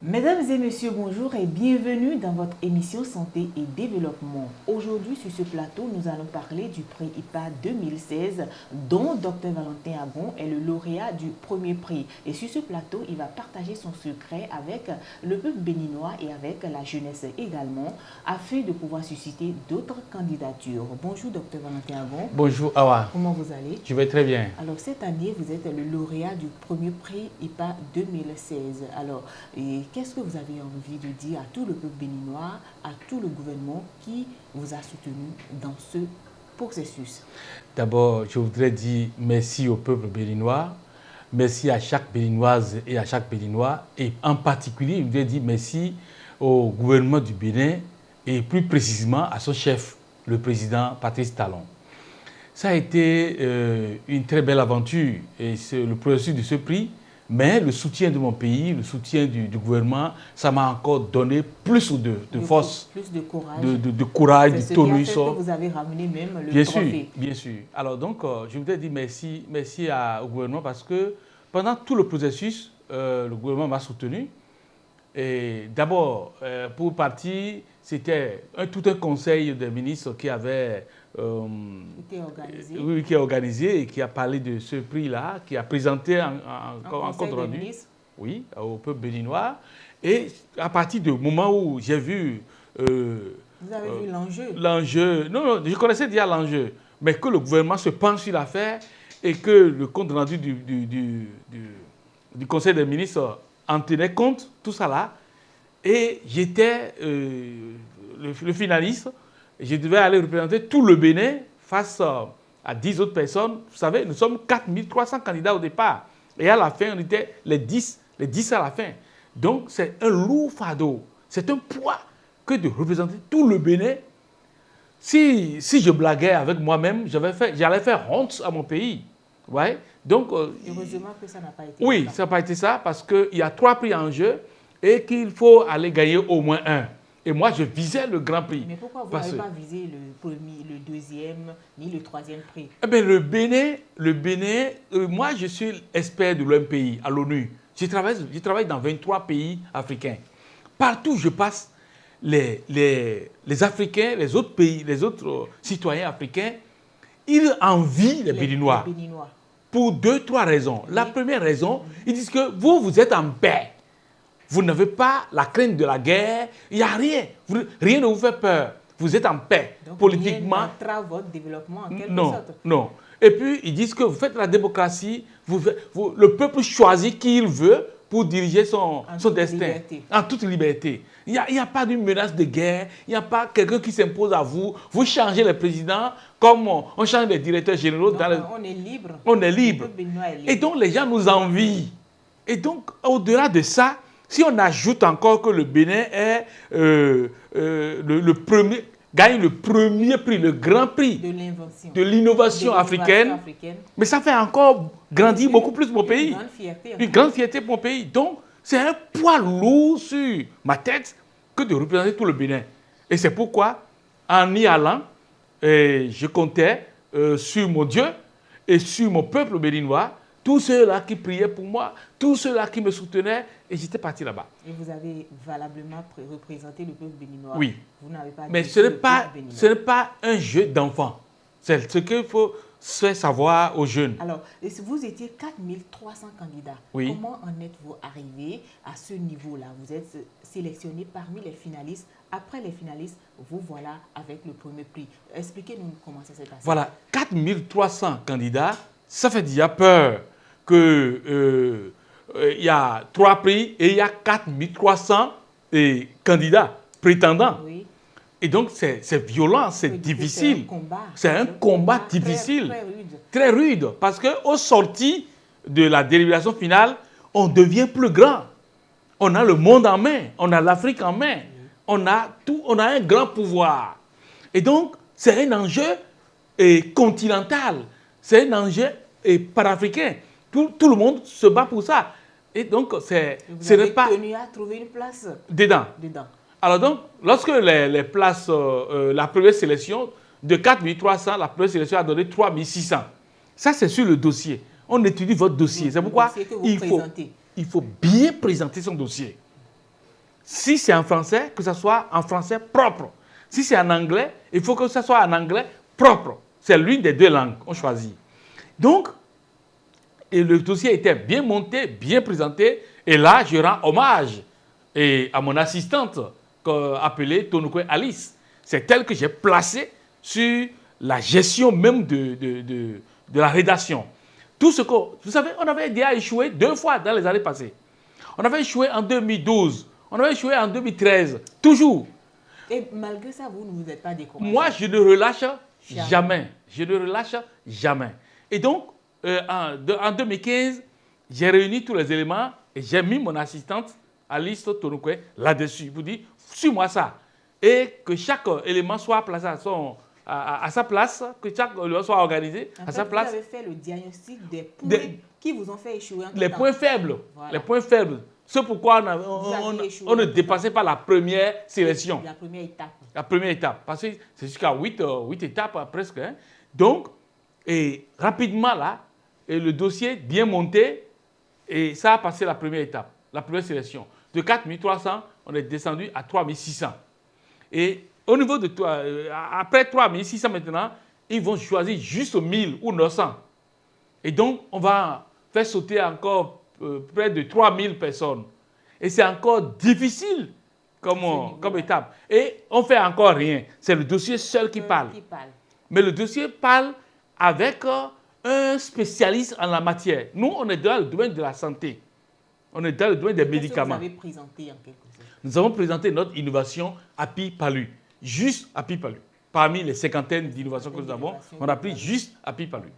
Mesdames et messieurs, bonjour et bienvenue dans votre émission Santé et Développement. Aujourd'hui, sur ce plateau, nous allons parler du prix IPA 2016 dont Dr Valentin Agon est le lauréat du premier prix. Et sur ce plateau, il va partager son secret avec le peuple béninois et avec la jeunesse également afin de pouvoir susciter d'autres candidatures. Bonjour Dr Valentin Agon. Bonjour Awa. Comment vous allez? Je vais très bien. Alors cette année, vous êtes le lauréat du premier prix IPA 2016. Alors, qu'est-ce que vous avez envie de dire à tout le peuple béninois, à tout le gouvernement qui vous a soutenu dans ce processus? D'abord, je voudrais dire merci au peuple béninois, merci à chaque béninoise et à chaque béninois, et en particulier, je voudrais dire merci au gouvernement du Bénin et plus précisément à son chef, le président Patrice Talon. Ça a été une très belle aventure et c'est le processus de ce prix. Mais le soutien de mon pays, le soutien du gouvernement, ça m'a encore donné plus de force, plus de courage, de courage, de tonus. Que vous avez ramené même le trophée. Bien sûr. Alors donc, je voudrais dire merci au gouvernement parce que pendant tout le processus, le gouvernement m'a soutenu. Et d'abord, pour partir, c'était tout un conseil des ministres qui avait qui a organisé et qui a parlé de ce prix-là, qui a présenté en compte rendu au peuple béninois. Et à partir du moment où j'ai vu... vous avez vu l'enjeu? L'enjeu. Non, je connaissais déjà l'enjeu. Mais que le gouvernement se penche sur l'affaire et que le compte rendu du Conseil des ministres en tenait compte, tout ça là. Et j'étais le finaliste. Je devais aller représenter tout le Bénin face à 10 autres personnes. Vous savez, nous sommes 4300 candidats au départ. Et à la fin, on était les 10 à la fin. Donc, c'est un lourd fardeau. C'est un poids que de représenter tout le Bénin. Si je blaguais avec moi-même, j'allais faire honte à mon pays. Ouais. Donc, heureusement que ça n'a pas été oui, ça n'a pas été ça parce qu'il y a 3 prix en jeu et qu'il faut aller gagner au moins un. Et moi, je visais le grand prix. Mais pourquoi vous n'avez pas visé le premier, le deuxième, ni le troisième prix? Eh bien, le Bénin, moi, je suis expert de l'OMPI à l'ONU. Je travaille dans 23 pays africains. Partout où je passe, les Africains, les autres pays, les autres citoyens africains, ils envient les Béninois. Pour 2-3 raisons. Oui. La première raison, ils disent que vous êtes en paix. Vous n'avez pas la crainte de la guerre, il n'y a rien. Rien ne vous fait peur. Vous êtes en paix. Donc, politiquement. Rien n'entrave votre développement en quelque sorte. Non. Et puis, ils disent que vous faites la démocratie, le peuple choisit qui il veut pour diriger son destin. En toute liberté. Il n'y a pas de menace de guerre, il n'y a pas quelqu'un qui s'impose à vous. Vous changez les présidents comme on change les directeurs généraux. Donc, on est libre. On est libre. Et donc, les gens nous envient. Et donc, au-delà de ça, si on ajoute encore que le Bénin est gagne le premier prix, le grand prix de l'innovation africaine, mais ça fait encore grandir beaucoup plus mon pays. Une grande fierté pour mon pays. Donc, c'est un poids lourd sur ma tête que de représenter tout le Bénin. Et c'est pourquoi, en y allant, je comptais sur mon Dieu et sur mon peuple béninois, tous ceux-là qui priaient pour moi, tous ceux-là qui me soutenaient, et j'étais parti là-bas. Et vous avez valablement représenté le peuple béninois. Oui. Vous n'avez pas. Mais ce n'est pas un jeu d'enfant. C'est ce qu'il faut faire savoir aux jeunes. Alors, vous étiez 4300 candidats. Oui. Comment en êtes-vous arrivé à ce niveau-là? Vous êtes sélectionné parmi les finalistes. Après les finalistes, vous voilà avec le premier prix. Expliquez-nous comment ça s'est passé. Voilà, 4300 candidats, ça fait déjà peur qu'il y a 3 prix et il y a 4300 candidats, prétendants. Oui. Et donc, c'est violent, c'est difficile. C'est un combat difficile, très rude. Parce qu'au sorti de la délibération finale, on devient plus grand. On a le monde en main, on a l'Afrique en main, on a un grand pouvoir. Et donc, c'est un enjeu continental, c'est un enjeu panafricain. Tout le monde se bat pour ça. Et donc, ce n'est pas... tenu à trouver une place dedans. Alors donc, lorsque les places, la première sélection, de 4300, la première sélection a donné 3600. Ça, c'est sur le dossier. On étudie votre dossier. C'est pourquoi il faut bien présenter son dossier. Si c'est en français, que ce soit en français propre. Si c'est en anglais, il faut que ce soit en anglais propre. C'est l'une des deux langues qu'on choisit. Donc, et le dossier était bien monté, bien présenté. Et là, je rends hommage à mon assistante appelée Tonokwe Alice. C'est elle que j'ai placée sur la gestion même de la rédaction. Tout ce que, vous savez, on avait déjà échoué 2 fois dans les années passées. On avait échoué en 2012, on avait échoué en 2013, toujours. Et malgré ça, vous ne vous êtes pas découragé? Moi, je ne relâche jamais. Je ne relâche jamais. Et donc, en 2015, j'ai réuni tous les éléments et j'ai mis mon assistante, Alice Tonokwe, là-dessus. Pour dire, suis-moi ça. Et que chaque élément soit placé à sa place, que chaque élément soit organisé à sa place. Vous avez fait le diagnostic des points qui vous ont fait échouer en les points faibles. Voilà. Les points faibles. C'est pourquoi on ne dépassait pas la première sélection. La première étape. La première étape. Parce que c'est jusqu'à 8 étapes presque. Hein. Donc, et rapidement là, et le dossier bien monté, et ça a passé la première étape, la première sélection. De 4300, on est descendu à 3600. Et au niveau de toi, après 3600 maintenant, ils vont choisir juste 1000 ou 900. Et donc, on va faire sauter encore près de 3000 personnes. Et c'est encore difficile comme étape. Et on ne fait encore rien. C'est le dossier seul qui parle. Mais le dossier parle avec un spécialiste en la matière. Nous, on est dans le domaine de la santé. On est dans le domaine des médicaments. Qu'est-ce que vous avez présenté en quelque sorte? Nous avons présenté notre innovation Happy Palu. Juste Happy Palu. Parmi les cinquantaines d'innovations que nous avons, on a pris juste Happy Palu.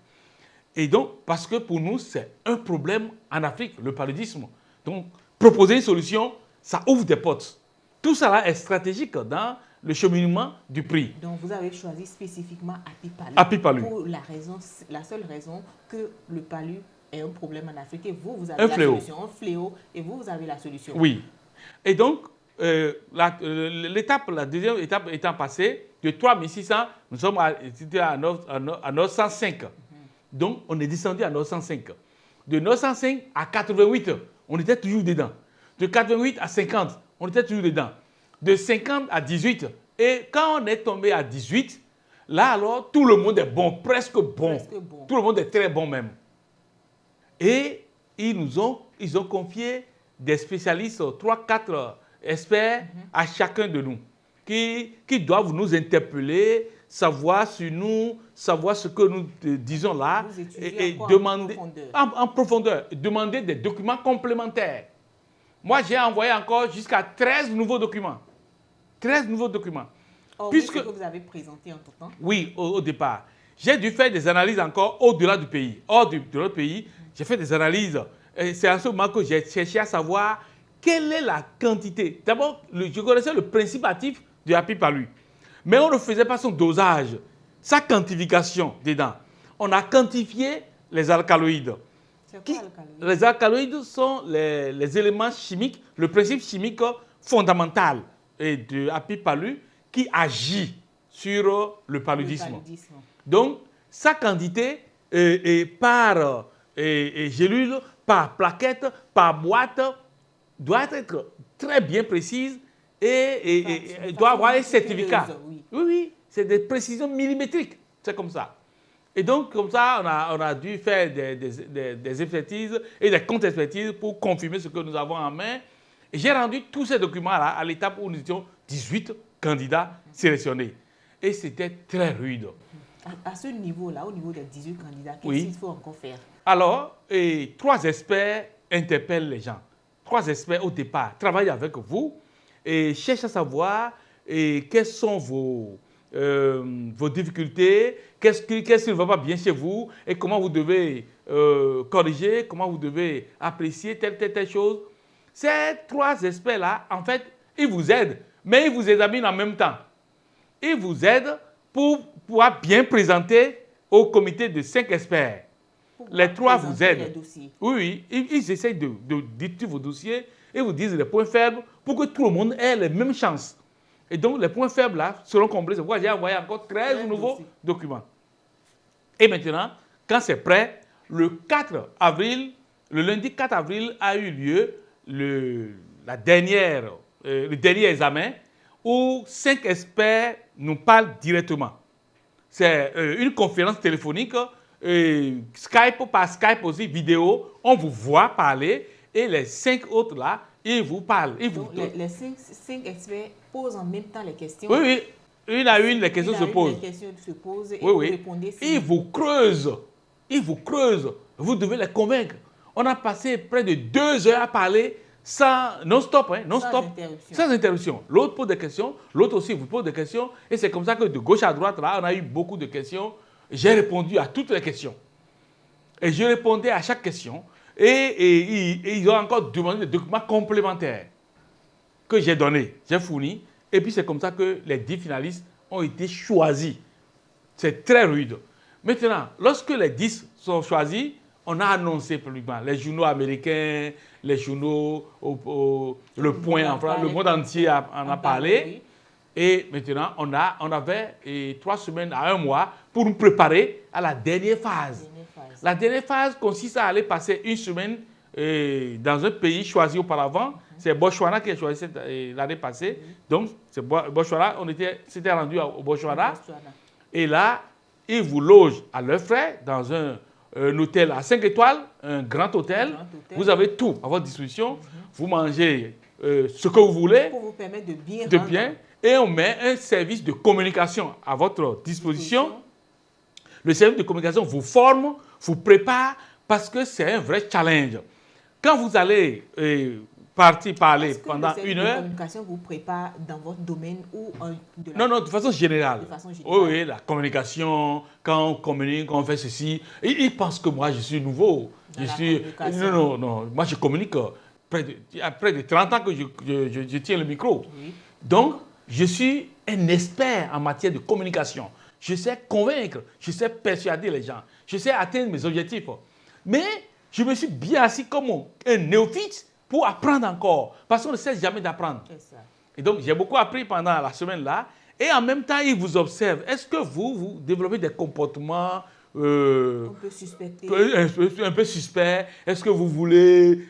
Et donc, parce que pour nous, c'est un problème en Afrique, le paludisme. Donc, proposer une solution, ça ouvre des portes. Tout cela est stratégique dans le cheminement du prix. Donc, vous avez choisi spécifiquement Happy Palu. Happy Palu. Pour la seule raison que le palu est un problème en Afrique et vous avez la solution. Un fléau, et vous avez la solution. Oui. Et donc, la deuxième étape étant passée, de 3600, nous sommes à 905. Donc, on est descendu à 905. De 905 à 88, on était toujours dedans. De 88 à 50, on était toujours dedans. De 50 à 18. Et quand on est tombé à 18, là alors, tout le monde est bon, presque bon. Tout le monde est très bon même. Et ils ont confié des spécialistes, 3-4 experts à chacun de nous, qui doivent nous interpeller, savoir sur nous, savoir ce que nous disons là, et demander en profondeur, demander des documents complémentaires. Moi, j'ai envoyé encore jusqu'à 13 nouveaux documents. 13 nouveaux documents. Puisque ce que vous avez présenté en tout temps? Oui, au départ. J'ai dû faire des analyses encore au-delà du pays. Hors de notre pays, j'ai fait des analyses. C'est à ce moment que j'ai cherché à savoir quelle est la quantité. D'abord, je connaissais le principe actif du Happy Palu. Mais on ne faisait pas son dosage, sa quantification dedans. On a quantifié les alcaloïdes. C'est quoi l'alcaloïde? Les alcaloïdes sont les éléments chimiques, le principe chimique fondamental de Happy Palu qui agit sur le paludisme. Donc, sa quantité par gélule, par plaquette, par boîte, doit être très bien précise et doit avoir un certificat. Oui, c'est des précisions millimétriques. C'est comme ça. Et donc, comme ça, on a dû faire des expertises et des contre-expertises pour confirmer ce que nous avons en main. Et j'ai rendu tous ces documents-là à l'étape où nous étions 18 candidats sélectionnés. Et c'était très rude. À ce niveau-là, au niveau des 18 candidats, qu'est-ce qu'il faut encore faire? Alors, 3 experts interpellent les gens. 3 experts au départ travaillent avec vous et cherchent à savoir quelles sont vos difficultés, qu'est-ce qui ne va pas bien chez vous et comment vous devez corriger, comment vous devez apprécier telle chose. Ces 3 experts-là, en fait, ils vous aident, mais ils vous examinent en même temps. Ils vous aident pour pouvoir bien présenter au comité de 5 experts. Les 3 vous aident. Oui, ils essayent de détruire vos dossiers et vous disent les points faibles pour que tout le monde ait les mêmes chances. Et donc, les points faibles là seront comblés. C'est pourquoi j'ai envoyé encore 13 nouveaux documents. Et maintenant, quand c'est prêt, le 4 avril, le lundi 4 avril a eu lieu le dernier examen où 5 experts nous parlent directement. C'est une conférence téléphonique, Skype par Skype aussi, vidéo, on vous voit parler et les 5 autres là, ils vous parlent. Donc, les 5 experts posent en même temps les questions. Oui, oui. Une à une, les questions se posent. Les questions se posent et oui, vous oui. répondez. Ils vous creusent. Ils vous creusent. Vous devez les convaincre. On a passé près de 2 heures à parler sans non-stop, hein, non-stop, sans interruption. L'autre pose des questions, l'autre aussi vous pose des questions. Et c'est comme ça que de gauche à droite, là, on a eu beaucoup de questions. J'ai répondu à toutes les questions. Et je répondais à chaque question. Et ils ont encore demandé des documents complémentaires que j'ai donnés, j'ai fournis. Et puis c'est comme ça que les 10 finalistes ont été choisis. C'est très rude. Maintenant, lorsque les 10 sont choisis, on a annoncé publiquement. Les journaux américains, les journaux, Le Point en France, le monde entier en a parlé. Oui. Et maintenant, on avait 3 semaines à 1 mois pour nous préparer à la dernière phase. La dernière phase consiste à aller passer 1 semaine dans un pays choisi auparavant. C'est Botswana qui a choisi l'année passée. Donc, c'est Botswana, on s'était rendu au Botswana. Et là, ils vous logent à leurs frais dans un hôtel à 5 étoiles, un grand hôtel. Vous avez tout à votre disposition. Vous mangez ce que vous voulez. Pour vous permettre de bien. Et on met un service de communication à votre disposition. Le service de communication vous forme, vous prépare, parce que c'est un vrai challenge. Quand vous allez parler pendant 1 heure... Le service de communication vous prépare dans votre domaine ou... Non, de façon générale. De façon générale. Oui, la communication, quand on communique, on fait ceci. Ils pensent que moi, je suis nouveau. Non, moi, je communique près de 30 ans que je tiens le micro. Oui. Donc, je suis un expert en matière de communication. Je sais convaincre, je sais persuader les gens, je sais atteindre mes objectifs. Mais je me suis bien assis comme un néophyte pour apprendre encore, parce qu'on ne cesse jamais d'apprendre. Et donc, j'ai beaucoup appris pendant la semaine là, et en même temps, ils vous observent. Est-ce que vous développez des comportements un peu suspectés, un peu suspects? Est-ce que vous voulez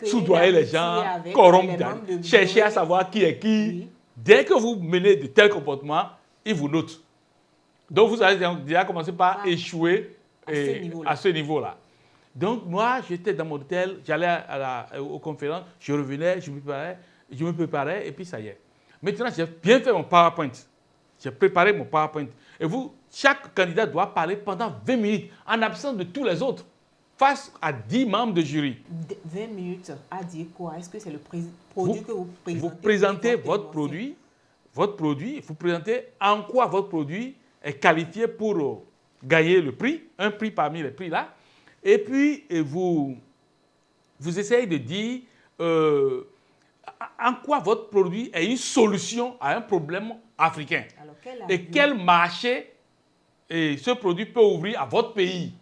soudoyer les gens, corrompre, chercher à savoir qui est qui? Oui. Dès que vous menez de tels comportements, ils vous notent. Donc, vous allez déjà commencer par échouer à ce niveau-là. Donc, moi, j'étais dans mon hôtel, j'allais aux conférences, je revenais, je me préparais, et puis ça y est. Maintenant, j'ai bien fait mon PowerPoint. J'ai préparé mon PowerPoint. Et vous, chaque candidat doit parler pendant 20 minutes, en absence de tous les autres, face à 10 membres de jury. 20 minutes à dire quoi? Est-ce que c'est le produit que vous présentez? Vous présentez votre produit, vous présentez en quoi votre produit est qualifié pour gagner le prix, un prix parmi les prix là. Et puis, vous essayez de dire en quoi votre produit est une solution à un problème africain. Alors, quel marché ce produit peut ouvrir à votre pays.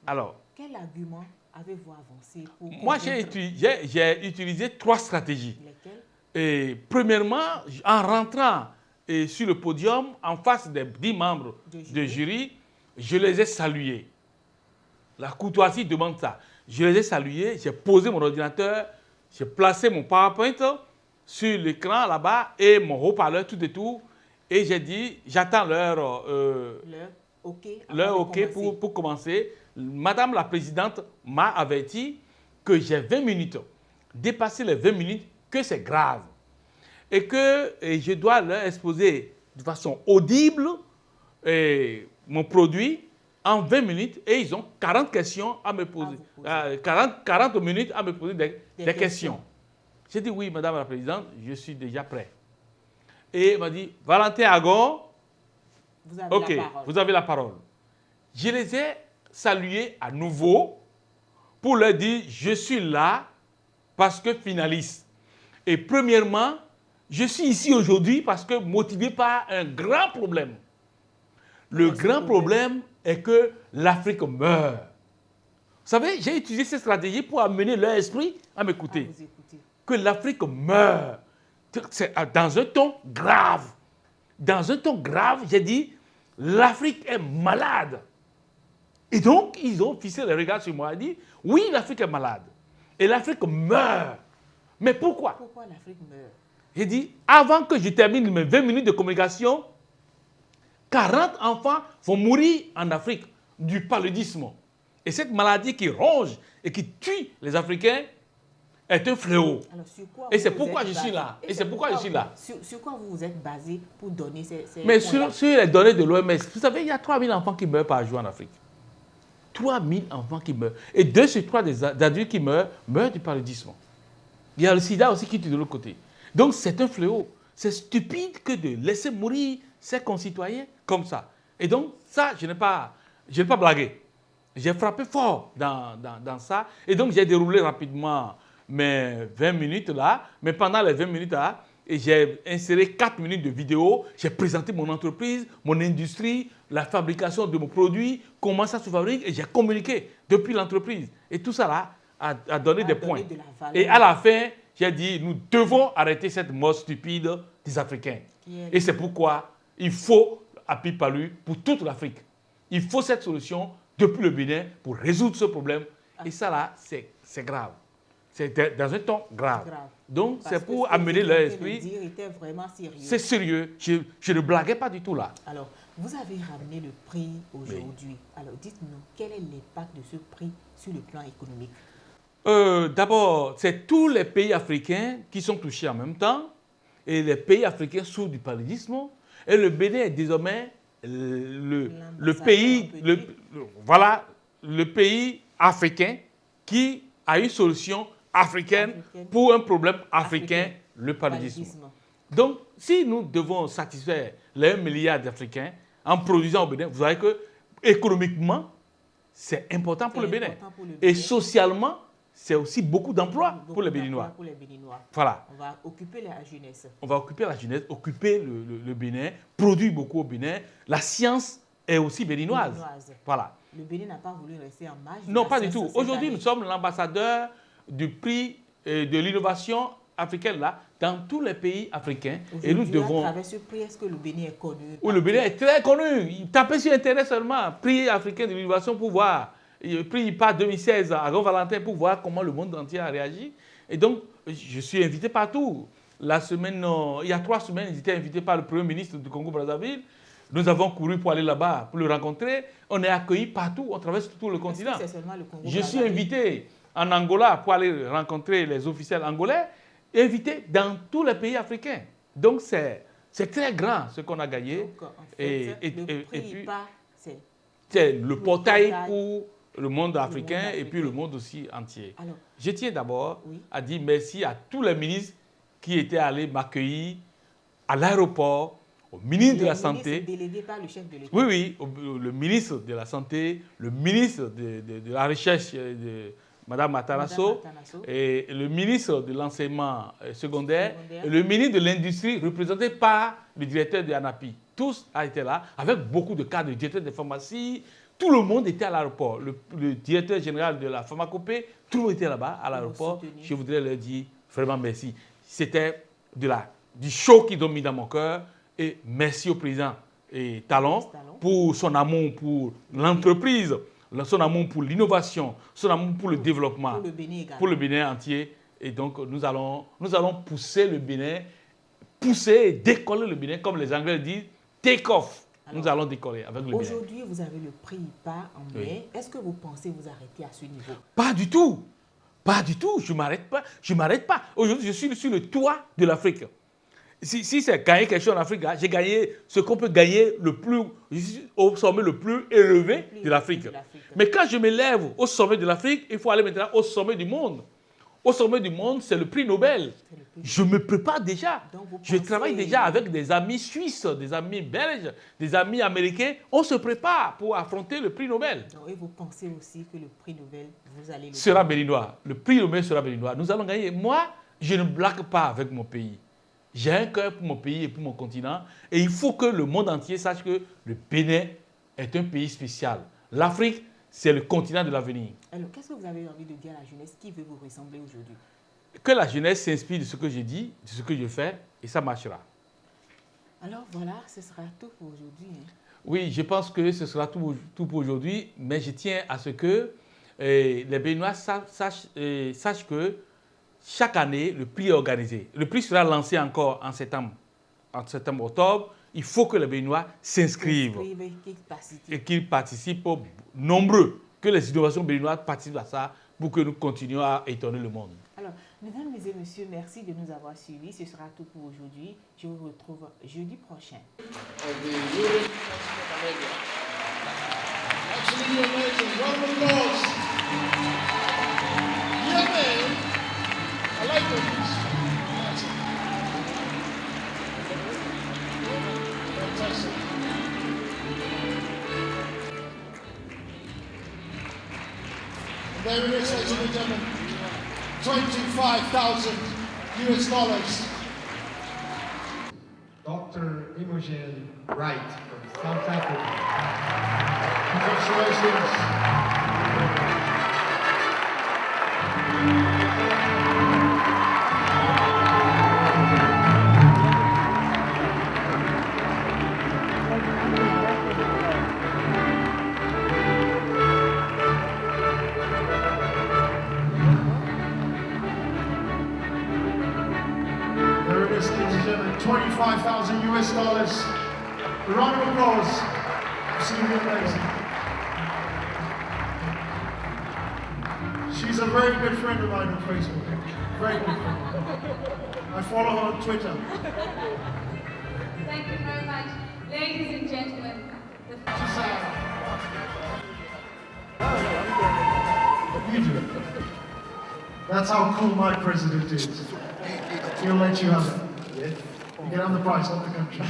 Alors, quel argument avez-vous avancé pour... Moi, j'ai utilisé 3 stratégies. Lesquelles? Premièrement, en rentrant sur le podium, en face des 10 membres de jury, je les ai salués. La courtoisie demande ça. Je les ai salués, j'ai posé mon ordinateur, j'ai placé mon PowerPoint sur l'écran là-bas et mon haut-parleur tout et tout. Et j'ai dit, j'attends leur OK pour commencer. Madame la présidente m'a averti que j'ai 20 minutes. Dépasser les 20 minutes, que c'est grave. Et que je dois leur exposer de façon audible mon produit en 20 minutes et ils ont 40 questions à me poser. 40 minutes à me poser des questions. J'ai dit oui, madame la présidente, je suis déjà prêt. Et elle m'a dit, Valentin Agon, vous avez la parole. Je les ai salués à nouveau pour leur dire, je suis là parce que finaliste. Et premièrement, je suis ici aujourd'hui parce que motivé par un grand problème. Le grand problème est que l'Afrique meurt. Vous savez, j'ai utilisé cette stratégie pour amener leur esprit à m'écouter. Que l'Afrique meurt. C'est dans un ton grave. Dans un ton grave, j'ai dit, l'Afrique est malade. Et donc, ils ont fixé les regards sur moi et dit, oui, l'Afrique est malade. Et l'Afrique meurt. Mais pourquoi? Pourquoi l'Afrique meurt? J'ai dit, avant que je termine mes 20 minutes de communication, 40 enfants vont mourir en Afrique du paludisme. Et cette maladie qui ronge et qui tue les Africains est un fléau. Alors, sur quoi Et c'est pourquoi je suis là. Sur quoi vous vous êtes basé pour donner ces Mais sur les données de l'OMS, vous savez, il y a 3000 enfants qui meurent par jour en Afrique. 3000 enfants qui meurent. Et 2 sur 3 des adultes qui meurent du paludisme. Il y a le sida aussi qui tue de l'autre côté. Donc c'est un fléau. C'est stupide que de laisser mourir ses concitoyens comme ça. Et donc ça, je n'ai pas blagué. J'ai frappé fort dans ça. Et donc j'ai déroulé rapidement mes 20 minutes là. Mais pendant les 20 minutes là, j'ai inséré 4 minutes de vidéo. J'ai présenté mon entreprise, mon industrie, la fabrication de mon produit, comment ça se fabrique. Et j'ai communiqué depuis l'entreprise. Et tout ça là a donné des points. Et à la fin, j'ai dit, nous devons arrêter cette mort stupide des Africains. Et c'est pourquoi il faut Happy Palu pour toute l'Afrique. Il faut cette solution depuis le Bénin pour résoudre ce problème. Et ça là, c'est grave. C'est dans un ton grave. Donc, c'est pour amener leur esprit. C'est sérieux. Je ne blaguais pas du tout là. Alors, vous avez ramené le prix aujourd'hui. Alors, dites-nous, quel est l'impact de ce prix sur le plan économique? D'abord, c'est tous les pays africains qui sont touchés en même temps. Et les pays africains souffrent du paludisme. Et le Bénin est désormais le pays africain qui a une solution africaine pour un problème africain, le paludisme. Donc, si nous devons satisfaire les 1 milliard d'Africains en produisant au Bénin, vous voyez que économiquement, c'est important pour le Bénin. Et socialement, c'est aussi beaucoup d'emplois pour les Béninois. Voilà. On va occuper la jeunesse. On va occuper la jeunesse, occuper le Bénin, produire beaucoup au Bénin. La science est aussi béninoise. Voilà. Le Bénin n'a pas voulu rester en marge. Non, pas du tout. Aujourd'hui, nous sommes l'ambassadeur du prix de l'innovation africaine là, dans tous les pays africains. Et nous devons... À travers ce prix, est-ce que le Bénin est connu? Oui, le Bénin est très connu. Tapez sur Internet seulement, prix africain de l'innovation pour voir. Prix IPA 2016 à Valentin pour voir comment le monde entier a réagi. Et donc, je suis invité partout. La semaine, il y a 3 semaines, j'étais invité par le Premier ministre du Congo-Brazzaville. Nous avons couru pour aller là-bas, pour le rencontrer. On est accueillis partout, on traverse tout le continent. Je suis invité en Angola pour aller rencontrer les officiels angolais, invité dans tous les pays africains. Donc, c'est très grand ce qu'on a gagné. Donc, en fait, le prix IPA, c'est le portail pour le monde africain et puis le monde aussi entier. Alors, je tiens d'abord à dire merci à tous les ministres qui étaient allés m'accueillir à l'aéroport, au ministre de la Santé. Délégué par le chef de l'État. Oui, le ministre de la Santé, le ministre de la Recherche, de Mme Matarasso, et le ministre de l'Enseignement secondaire, et le ministre de l'Industrie, représenté par le directeur de ANAPI. Tous étaient là, avec beaucoup de cadres, le directeur des pharmacies. Tout le monde était à l'aéroport. Le directeur général de la pharmacopée, tout le monde était là-bas à l'aéroport. Je voudrais leur dire vraiment merci. C'était du chaud qu'ils ont mis dans mon cœur. Et merci au président Talon pour son amour pour l'entreprise, son amour pour l'innovation, son amour pour le développement, pour le Bénin entier. Et donc, nous allons pousser le Bénin, décoller le Bénin, comme les Anglais disent, take off. Alors, nous allons décoller avec le Bénin. Aujourd'hui, vous avez le prix IPA en mai. Oui. Est-ce que vous pensez vous arrêter à ce niveau? Pas du tout. Pas du tout. Je ne m'arrête pas. Je ne m'arrête pas. Aujourd'hui, je suis sur le toit de l'Afrique. Si c'est gagner quelque chose en Afrique, j'ai gagné ce qu'on peut gagner au sommet le plus élevé de l'Afrique. Mais quand je m'élève au sommet de l'Afrique, il faut aller maintenant au sommet du monde. Au sommet du monde, c'est le prix Nobel. Je me prépare déjà. Je travaille déjà avec des amis suisses, des amis belges, des amis américains. On se prépare pour affronter le prix Nobel. Et vous pensez aussi que le prix Nobel, vous allez le sera béninois. Le prix Nobel sera béninois. Nous allons gagner. Moi, je ne blague pas avec mon pays. J'ai un cœur pour mon pays et pour mon continent. Et il faut que le monde entier sache que le Bénin est un pays spécial. L'Afrique, c'est le continent de l'avenir. Alors, qu'est-ce que vous avez envie de dire à la jeunesse qui veut vous ressembler aujourd'hui? Que la jeunesse s'inspire de ce que je dis, de ce que je fais, et ça marchera. Alors voilà, ce sera tout pour aujourd'hui. Oui, je pense que ce sera tout pour aujourd'hui, mais je tiens à ce que les Béninois sachent que chaque année, le prix est organisé. Le prix sera lancé encore en septembre-octobre. Il faut que les Béninois s'inscrivent et qu'ils participent nombreux, que les innovations béninoises participent à ça pour que nous continuions à étonner le monde. Alors, mesdames et messieurs, merci de nous avoir suivis. Ce sera tout pour aujourd'hui. Je vous retrouve jeudi prochain. I like this. Fantastic. And there it is, ladies and gentlemen. $25,000 US. Dr. Imogen Wright from South Africa. Congratulations. $25,000 US. A round of applause. Absolutely amazing. She's a very good friend of mine on Facebook. Very good friend. I follow her on Twitter. Thank you very much. Ladies and gentlemen, You do. That's how cool my president is. He'll let you have it. You get on the prize, not the country.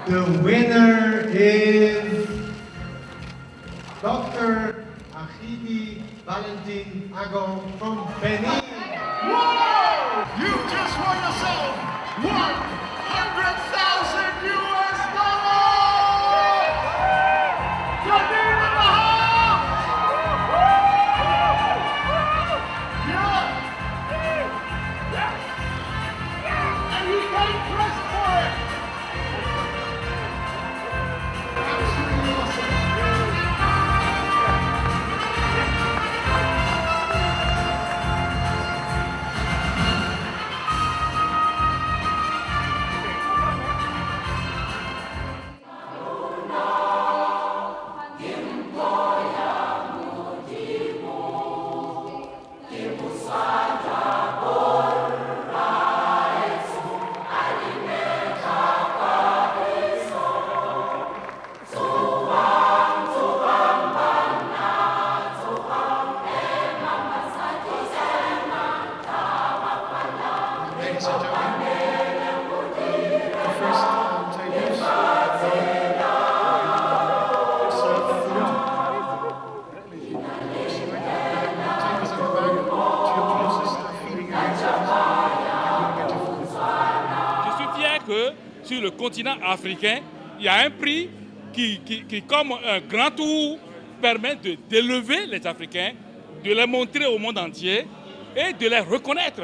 The winner is Dr. Achidi Valentin Agon from Benin. Whoa! You just won yourself $100,000 US! Benin in the house! Yeah! And he's getting pressed for it! Absolutely awesome! Sur le continent africain, il y a un prix qui comme un grand tour, permet d'élever les Africains, de les montrer au monde entier et de les reconnaître.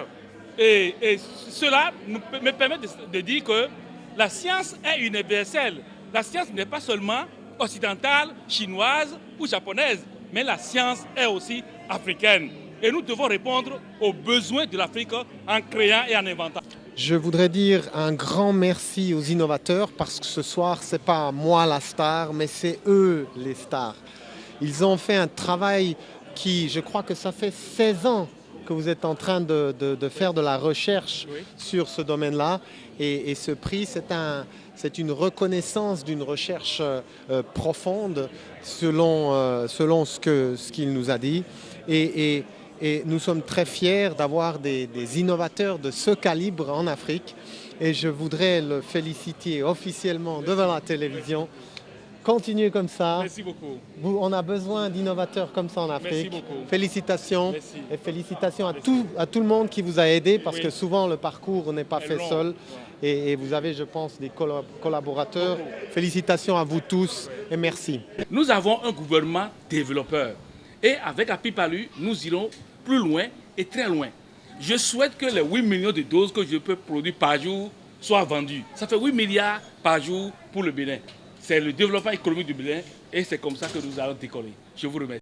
Et cela me permet de dire que la science est universelle. La science n'est pas seulement occidentale, chinoise ou japonaise, mais la science est aussi africaine. Et nous devons répondre aux besoins de l'Afrique en créant et en inventant. Je voudrais dire un grand merci aux innovateurs parce que ce soir, ce n'est pas moi la star, mais c'est eux les stars. Ils ont fait un travail qui, je crois que ça fait 16 ans que vous êtes en train de faire de la recherche sur ce domaine-là. Et ce prix, c'est une reconnaissance d'une recherche profonde selon ce qu'il nous a dit. Et nous sommes très fiers d'avoir des innovateurs de ce calibre en Afrique. Et je voudrais le féliciter officiellement devant la télévision. Continuez comme ça. Merci beaucoup. On a besoin d'innovateurs comme ça en Afrique. Merci beaucoup. Félicitations. Merci. Et félicitations à tout le monde qui vous a aidé parce que souvent le parcours n'est pas fait seul. Et vous avez, je pense, des collaborateurs. Félicitations à vous tous et merci. Nous avons un gouvernement développeur. Et avec Apipalu, nous irons plus loin et très loin. Je souhaite que les 8 millions de doses que je peux produire par jour soient vendues. Ça fait 8 milliards par jour pour le Bénin. c'est le développement économique du Bénin et c'est comme ça que nous allons décoller. Je vous remercie.